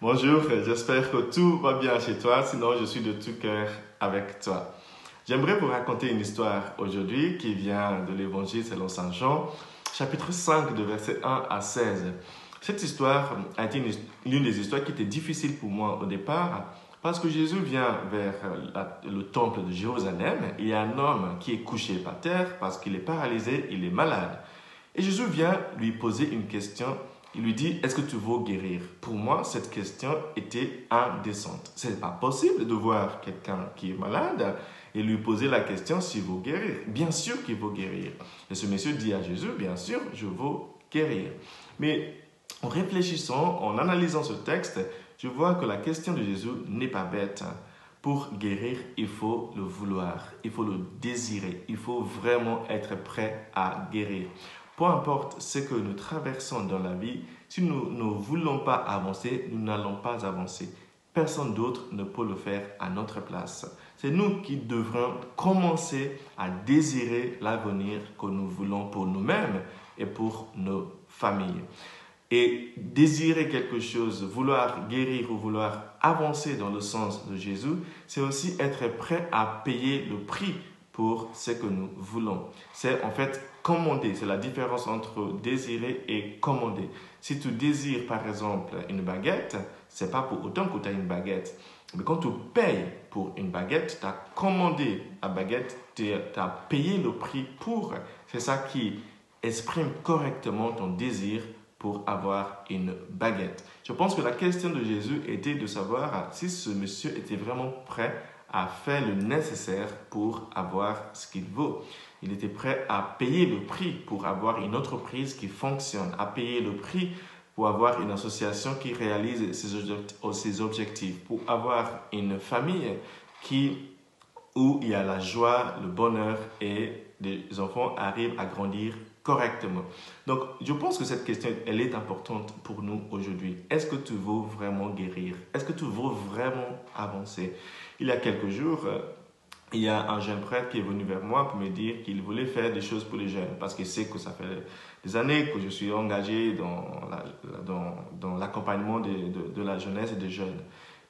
Bonjour, j'espère que tout va bien chez toi, sinon je suis de tout cœur avec toi. J'aimerais vous raconter une histoire aujourd'hui qui vient de l'Évangile selon Saint Jean, chapitre 5, de versets 1 à 16. Cette histoire a été l'une des histoires qui était difficile pour moi au départ, parce que Jésus vient vers le temple de Jérusalem, et il y a un homme qui est couché par terre parce qu'il est paralysé, il est malade. Et Jésus vient lui poser une question. Il lui dit, est-ce que tu veux guérir? Pour moi, cette question était indécente. Ce n'est pas possible de voir quelqu'un qui est malade et lui poser la question s'il veut guérir. Bien sûr qu'il veut guérir. Et ce monsieur dit à Jésus, bien sûr, je veux guérir. Mais en réfléchissant, en analysant ce texte, je vois que la question de Jésus n'est pas bête. Pour guérir, il faut le vouloir, il faut le désirer, il faut vraiment être prêt à guérir. Peu importe ce que nous traversons dans la vie, si nous ne voulons pas avancer, nous n'allons pas avancer. Personne d'autre ne peut le faire à notre place. C'est nous qui devrons commencer à désirer l'avenir que nous voulons pour nous-mêmes et pour nos familles. Et désirer quelque chose, vouloir guérir ou vouloir avancer dans le sens de Jésus, c'est aussi être prêt à payer le prix pour ce que nous voulons. C'est en fait commander, c'est la différence entre désirer et commander. Si tu désires par exemple une baguette, c'est pas pour autant que tu as une baguette. Mais quand tu payes pour une baguette, tu as commandé la baguette, tu as payé le prix pour. C'est ça qui exprime correctement ton désir pour avoir une baguette. Je pense que la question de Jésus était de savoir si ce monsieur était vraiment prêt à faire le nécessaire pour avoir ce qu'il veut. Il était prêt à payer le prix pour avoir une entreprise qui fonctionne, à payer le prix pour avoir une association qui réalise ses objectifs, pour avoir une famille où il y a la joie, le bonheur et les enfants arrivent à grandir correctement. Donc, je pense que cette question, elle est importante pour nous aujourd'hui. Est-ce que tu veux vraiment guérir? Est-ce que tu veux vraiment avancer? Il y a quelques jours, il y a un jeune prêtre qui est venu vers moi pour me dire qu'il voulait faire des choses pour les jeunes parce qu'il sait que ça fait des années que je suis engagé dans l'accompagnement de la jeunesse et des jeunes.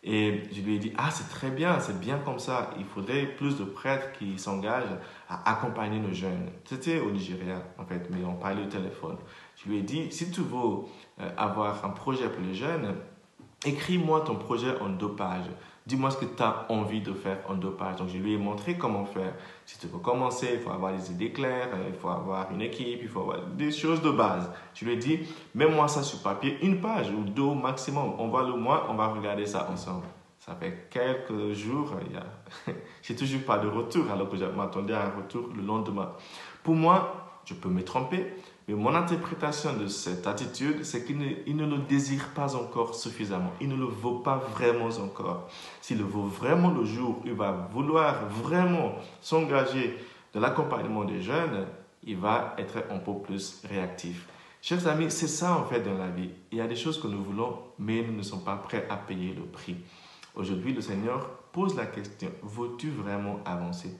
Et je lui ai dit, ah, c'est très bien, c'est bien comme ça. Il faudrait plus de prêtres qui s'engagent à accompagner nos jeunes. C'était au Nigeria, en fait, mais on parlait au téléphone. Je lui ai dit, si tu veux avoir un projet pour les jeunes, écris-moi ton projet en 2 pages. Dis-moi ce que tu as envie de faire en 2 pages. Donc, je lui ai montré comment faire. Si tu veux commencer, il faut avoir des idées claires, il faut avoir une équipe, il faut avoir des choses de base. Je lui ai dit, mets-moi ça sur papier, 1 page ou 2 maximum. Envoie-le-moi, on va regarder ça ensemble. Ça fait quelques jours, j'ai toujours pas de retour, alors que je m'attendais à un retour le lendemain. Pour moi, je peux me tromper, mais mon interprétation de cette attitude, c'est qu'il ne le désire pas encore suffisamment. Il ne le veut pas vraiment encore. S'il le veut vraiment le jour où il va vouloir vraiment s'engager dans l'accompagnement des jeunes, il va être un peu plus réactif. Chers amis, c'est ça en fait dans la vie. Il y a des choses que nous voulons, mais nous ne sommes pas prêts à payer le prix. Aujourd'hui, le Seigneur pose la question, veux-tu vraiment avancer?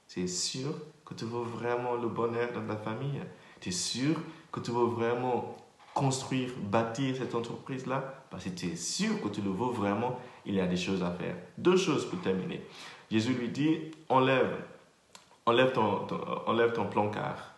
C'est sûr que tu veux vraiment le bonheur dans ta famille? Tu es sûr que tu veux vraiment construire, bâtir cette entreprise-là? Parce que tu es sûr que tu le veux vraiment, il y a des choses à faire. 2 choses pour terminer. Jésus lui dit, enlève ton placard.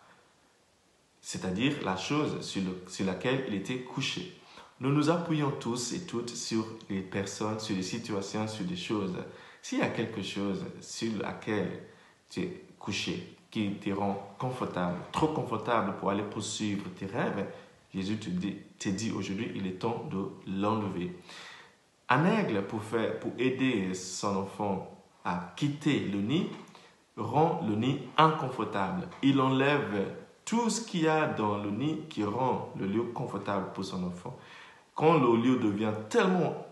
C'est-à-dire la chose sur laquelle il était couché. Nous nous appuyons tous et toutes sur les personnes, sur les situations, sur des choses. S'il y a quelque chose sur laquelle tu es couché, qui te rend confortable, trop confortable pour aller poursuivre tes rêves, Jésus te dit aujourd'hui, il est temps de l'enlever. Un aigle, pour aider son enfant à quitter le nid, rend le nid inconfortable. Il enlève tout ce qu'il y a dans le nid qui rend le lieu confortable pour son enfant. Quand le lieu devient tellement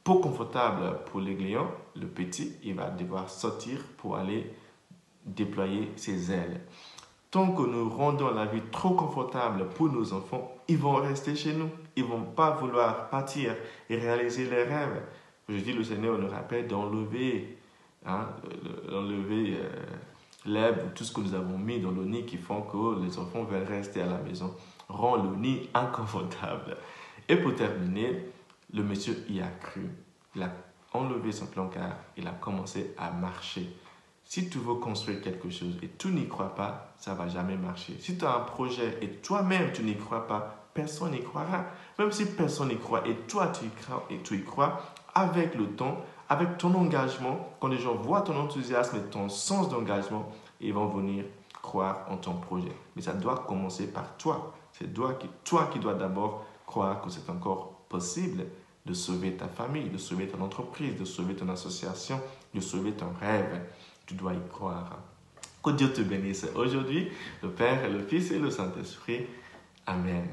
peu confortable pour l'aiglon, le petit, il va devoir sortir pour aller déployer ses ailes. Tant que nous rendons la vie trop confortable pour nos enfants, ils vont rester chez nous. Ils ne vont pas vouloir partir et réaliser leurs rêves. Je dis, le Seigneur nous rappelle d'enlever l'herbe, tout ce que nous avons mis dans le nid qui font que les enfants veulent rester à la maison. Rend le nid inconfortable. Et pour terminer, le monsieur y a cru. Il a enlevé son plan-car, il a commencé à marcher. Si tu veux construire quelque chose et tu n'y crois pas, ça ne va jamais marcher. Si tu as un projet et toi-même tu n'y crois pas, personne n'y croira. Même si personne n'y croit et toi tu y crois, avec le temps, avec ton engagement, quand les gens voient ton enthousiasme et ton sens d'engagement, ils vont venir croire en ton projet. Mais ça doit commencer par toi. C'est toi qui dois d'abord croire que c'est encore possible de sauver ta famille, de sauver ton entreprise, de sauver ton association, de sauver ton rêve. Tu dois y croire. Que Dieu te bénisse aujourd'hui, le Père, le Fils et le Saint-Esprit. Amen.